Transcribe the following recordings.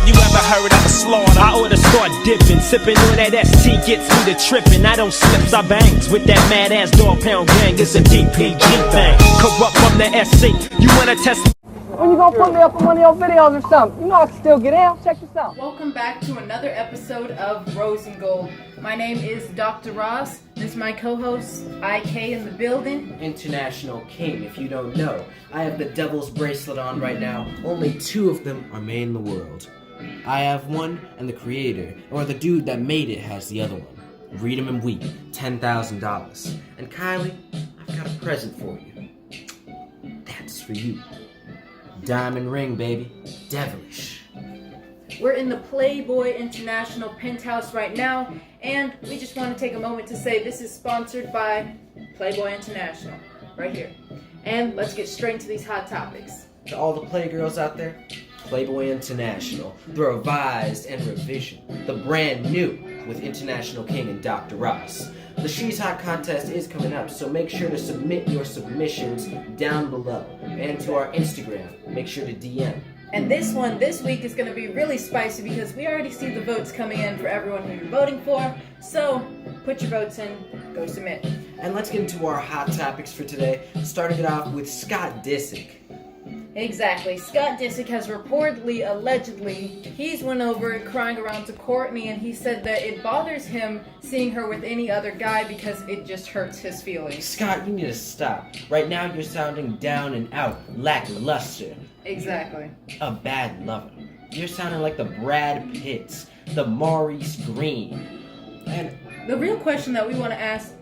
Have you ever heard of a slaughter? I oughta start dipping, sipping on that ST gets me to tripping. I don't slips, I bangs with that mad ass dog pound gang. It's a DPG thing. Corrupt from the SC. You wanna test? When you gonna put me up on one of your videos or something? You know I can still get out. Check this out. Welcome back to another episode of Rose and Gold. My name is Dr. Ross. This is my co-host, IK in the building. International King, if you don't know. I have the devil's bracelet on right now. Only 2 of them are made in the world. I have one, and the creator, or the dude that made it, has the other one. Read 'em and weep, $10,000. And Kylie, I've got a present for you. That's for you. Diamond ring, baby. Devilish. We're in the Playboy International penthouse right now, and we just want to take a moment to say this is sponsored by Playboy International, right here. And let's get straight into these hot topics. To all the playgirls out there, Playboy International, the revised and revision, the brand new with International King and Dr. Ross. The She's Hot contest is coming up, so make sure to submit your submissions down below. And to our Instagram, make sure to DM. And this one, this week, is going to be really spicy because we already see the votes coming in for everyone who you're voting for. So, put your votes in, go submit. And let's get into our hot topics for today, starting it off with Scott Disick. Exactly. Scott Disick has reportedly, allegedly, he's went over crying around to Courtney, and he said that it bothers him seeing her with any other guy because it just hurts his feelings. Scott, you need to stop. Right now you're sounding down and out, lackluster. Exactly. A bad lover. You're sounding like the Brad Pitts, the Maurice Green. And the real question that we want to ask,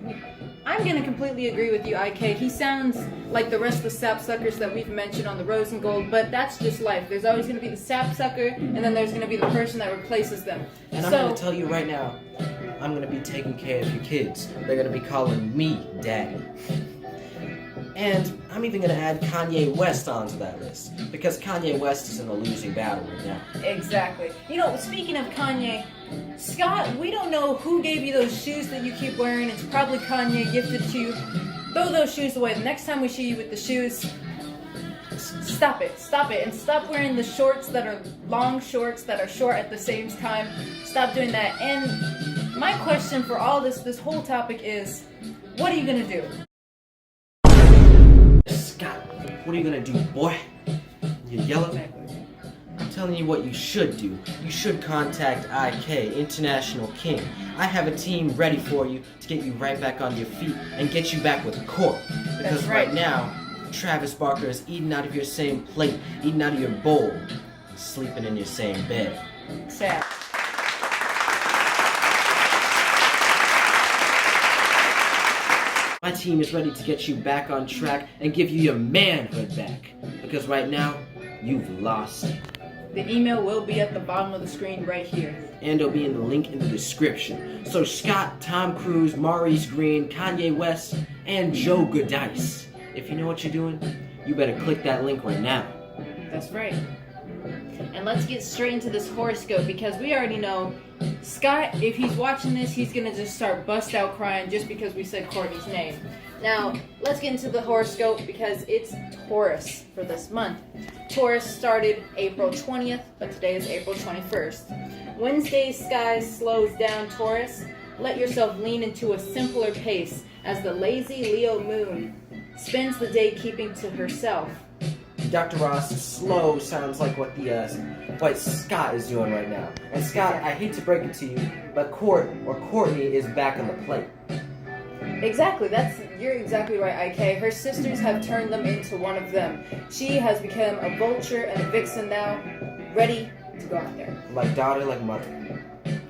I'm going to completely agree with you, IK. He sounds like the rest of the sapsuckers that we've mentioned on the Rose and Gold, but that's just life. There's always going to be the sapsucker, and then there's going to be the person that replaces them. And I'm going to tell you right now, I'm going to be taking care of your kids. They're going to be calling me Daddy. And I'm even going to add Kanye West onto that list, because Kanye West is in a losing battle right now. Exactly. You know, speaking of Kanye, Scott, we don't know who gave you those shoes that you keep wearing. It's probably Kanye gifted to you. Throw those shoes away. The next time we see you with the shoes, stop it, and stop wearing the shorts that are long shorts that are short at the same time. Stop doing that. And my question for all this whole topic is, what are you going to do? Scott, what are you gonna do, boy? You yellow? I'm telling you what you should do. You should contact IK, International King. I have a team ready for you to get you right back on your feet and get you back with court. Because right now, Travis Barker is eating out of your same plate, eating out of your bowl, and sleeping in your same bed. Sad. My team is ready to get you back on track and give you your manhood back. Because right now, you've lost it. The email will be at the bottom of the screen right here. And it'll be in the link in the description. So Scott, Tom Cruise, Maurice Green, Kanye West, and Joe Goodice. If you know what you're doing, you better click that link right now. That's right. And let's get straight into this horoscope, because we already know Scott, if he's watching this, he's gonna just start bust out crying just because we said Courtney's name. Now, let's get into the horoscope because it's Taurus for this month. Taurus started April 20th, but today is April 21st. Wednesday's sky slows down, Taurus. Let yourself lean into a simpler pace as the lazy Leo moon spends the day keeping to herself. Dr. Ross, slow sounds like what Scott is doing right now. And Scott, I hate to break it to you, but Courtney is back on the plate. Exactly, you're exactly right, IK. Her sisters have turned them into one of them. She has become a vulture and a vixen now, ready to go out there. Like daughter, like mother.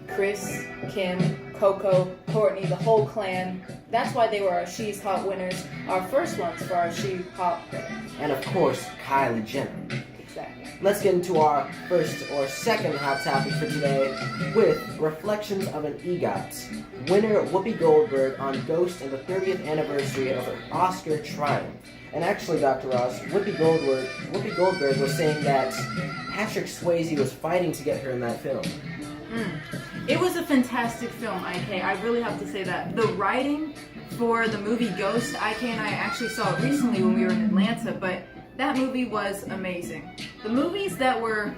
Chris, Kim, Coco, Courtney, the whole clan. That's why they were our She's Hot winners, our first ones for our She's Hot winners. And of course, Kylie Jenner. Exactly. Let's get into our first or second hot topic for today with Reflections of an EGOT. Winner Whoopi Goldberg on Ghost and the 30th anniversary of her Oscar triumph. And actually, Dr. Ross, Whoopi Goldberg was saying that Patrick Swayze was fighting to get her in that film. It was a fantastic film, IK. I really have to say that. The writing for the movie Ghost, IK and I actually saw it recently when we were in Atlanta, but that movie was amazing. The movies that were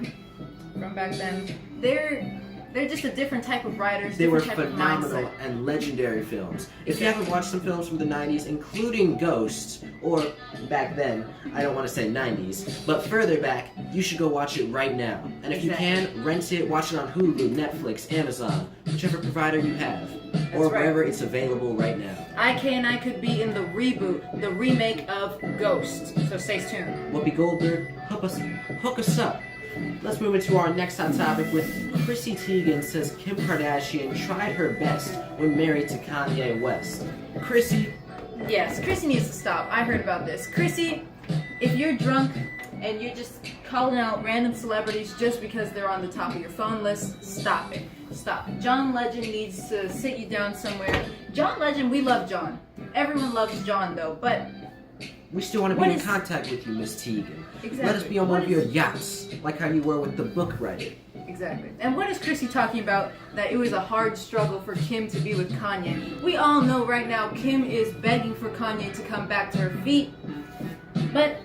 from back then. They're just a different type of writers. They were different type of phenomenal mindset. and legendary films. If you haven't watched some films from the 90s, including Ghost, or back then, I don't want to say 90s, but further back, you should go watch it right now. And if you can, rent it, watch it on Hulu, Netflix, Amazon, whichever provider you have, or wherever it's available right now. IK and I could be in the reboot, the remake of Ghost. So stay tuned. Whoopi Goldberg, hook us up. Let's move into our next hot topic with Chrissy Teigen says Kim Kardashian tried her best when married to Kanye West. Chrissy, Yes, Chrissy needs to stop. I heard about this. Chrissy, if you're drunk and you're just calling out random celebrities just because they're on the top of your phone list, stop it. Stop. John Legend needs to sit you down somewhere. John Legend, we love John. Everyone loves John though, but we still want to be in contact with you, Miss Teigen. Exactly. Let us be on one of your yachts, like how you were with the book writer. Exactly. And what is Chrissy talking about? That it was a hard struggle for Kim to be with Kanye. We all know right now Kim is begging for Kanye to come back to her feet. But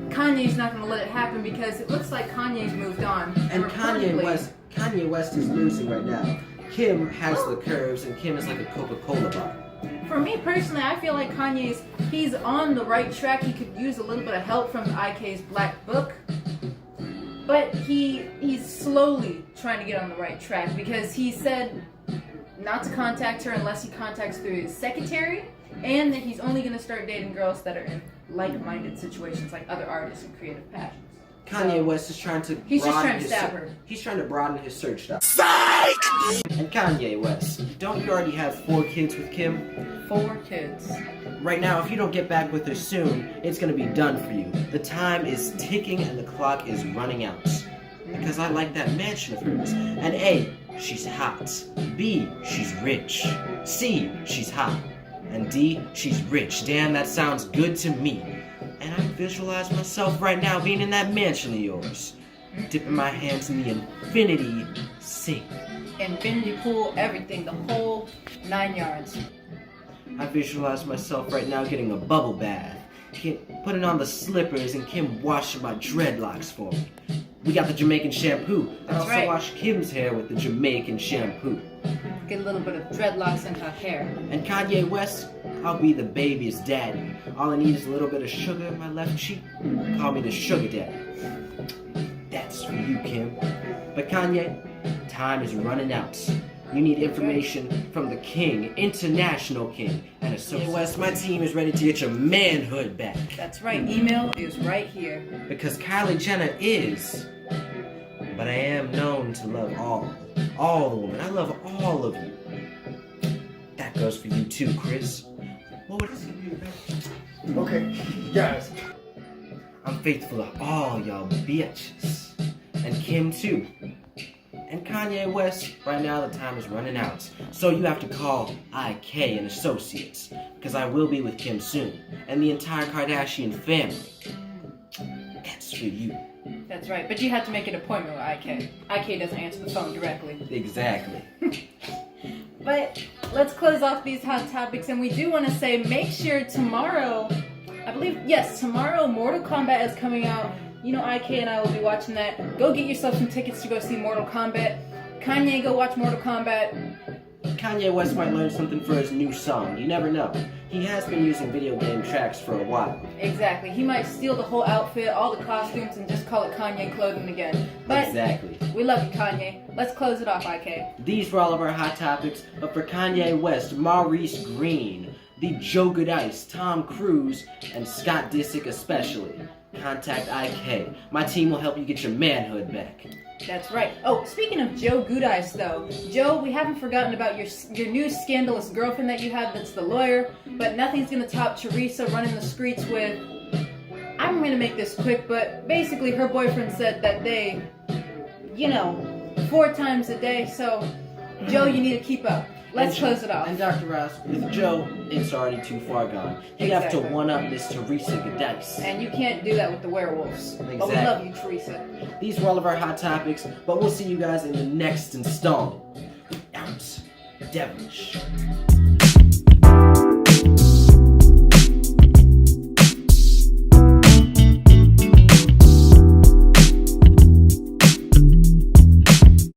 Kanye's not going to let it happen because it looks like Kanye's moved on. And Kanye West is losing right now. Kim has the curves and Kim is like a Coca-Cola bar. For me personally, I feel like he's on the right track. He could use a little bit of help from IK's Black Book. But he's slowly trying to get on the right track because he said not to contact her unless he contacts through his secretary, and that he's only going to start dating girls that are in like-minded situations like other artists and creative passions. Kanye West is trying to He's just trying to stab her. He's trying to broaden his search stuff. Psych! And Kanye West, don't you already have 4 kids with Kim? 4 kids. Right now, if you don't get back with her soon, it's gonna be done for you. The time is ticking and the clock is running out. Because I like that mansion of hers. And A, she's hot. B, she's rich. C, she's hot. And D, she's rich. Damn, that sounds good to me. And I visualize myself right now being in that mansion of yours. Dipping my hands in the infinity sink. Infinity pool, everything, the whole 9 yards. I visualize myself right now getting a bubble bath. Putting on the slippers and Kim washing my dreadlocks for me. We got the Jamaican shampoo. I also wash Kim's hair with the Jamaican shampoo. Get a little bit of dreadlocks in her hair. And Kanye West, I'll be the baby's daddy. All I need is a little bit of sugar in my left cheek. Call me the sugar daddy. That's for you, Kim. But Kanye, time is running out. You need information from the king, international king, and Associate West. My team is ready to get your manhood back. That's right. Email is right here. Because Kylie Jenner is, but I am known to love all the women. I love all of you. That goes for you too, Chris. What would Okay, guys. I'm faithful to all y'all bitches. And Kim too. And Kanye West, right now the time is running out. So you have to call IK and Associates. Because I will be with Kim soon. And the entire Kardashian family. That's for you. That's right, but you have to make an appointment with IK. IK doesn't answer the phone directly. Exactly. But let's close off these hot topics, and we do want to say make sure tomorrow, I believe, yes, tomorrow Mortal Kombat is coming out. You know, IK and I will be watching that. Go get yourself some tickets to go see Mortal Kombat. Kanye, go watch Mortal Kombat. Kanye West might learn something for his new song. You never know. He has been using video game tracks for a while. Exactly. He might steal the whole outfit, all the costumes, and just call it Kanye clothing again. But exactly. We love you, Kanye. Let's close it off, IK. These were all of our hot topics, but for Kanye West, Maurice Green, the Joe Goodice, Tom Cruise, and Scott Disick especially, contact IK. My team will help you get your manhood back. That's right. Oh, speaking of Joe Goodice, though. Joe, we haven't forgotten about your new scandalous girlfriend that you have that's the lawyer, but nothing's going to top Teresa running the streets with... I'm going to make this quick, but basically her boyfriend said that they, 4 times a day, so Joe, you need to keep up. Let's close it off. And Dr. Ross, with Joe, it's already too far gone. You have to one-up this Teresa Goodice. And you can't do that with the werewolves. Exactly. But we love you, Teresa. These were all of our hot topics, but we'll see you guys in the next installment. Out. Devilish.